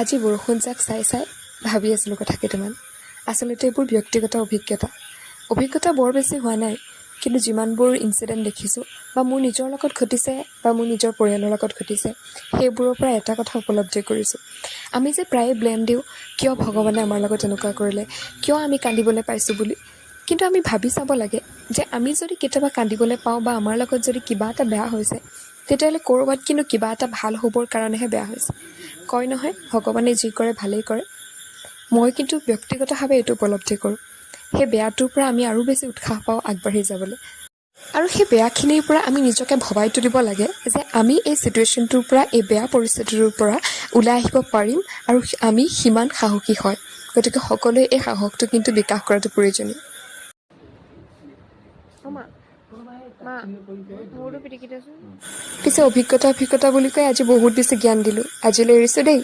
আজি বৰষুণজাক চাই চাই ভাবি আছিলোঁ কথা কেইটামান। আচলতে এইবোৰ ব্যক্তিগত অভিজ্ঞতা বৰ বেছি হোৱা নাই, কিন্তু যিমানবোৰ ইনচিডেণ্ট দেখিছোঁ বা মোৰ নিজৰ লগত ঘটিছে বা মোৰ নিজৰ পৰিয়ালৰ লগত ঘটিছে, সেইবোৰৰ পৰা এটা কথা উপলব্ধি কৰিছোঁ। আমি যে প্ৰায়ে ব্লেম দিওঁ, কিয় ভগৱানে আমাৰ লগত এনেকুৱা কৰিলে, কিয় আমি কান্দিবলৈ পাইছোঁ বুলি। কিন্তু আমি ভাবি চাব লাগে যে আমি যদি কেতিয়াবা কান্দিবলৈ পাওঁ বা আমাৰ লগত যদি কিবা এটা বেয়া হৈছে, তেতিয়াহ'লে ক'ৰবাত কিন্তু কিবা এটা ভাল হ'বৰ কাৰণেহে বেয়া হৈছে। কয় নহয়, ভগৱানে যি কৰে ভালেই কৰে। মই কিন্তু ব্যক্তিগতভাৱে এইটো উপলব্ধি কৰোঁ। সেই বেয়াটোৰ পৰা আমি আৰু বেছি উৎসাহ পাওঁ আগবাঢ়ি যাবলৈ। আৰু সেই বেয়াখিনিৰ পৰা আমি নিজকে ভবাই তুলিব লাগে যে আমি এই ছিটুৱেশ্যনটোৰ পৰা, এই বেয়া পৰিস্থিতিটোৰ পৰা ওলাই আহিব পাৰিম আৰু আমি সিমান সাহসী হয়। গতিকে সকলোৱে এই সাহসটো কিন্তু বিকাশ কৰাটো প্ৰয়োজনীয়। পিছে অভিজ্ঞতা বুলি কৈ আজি বহুত বেছি জ্ঞান দিলোঁ। আজিলৈ এৰিছোঁ দেই।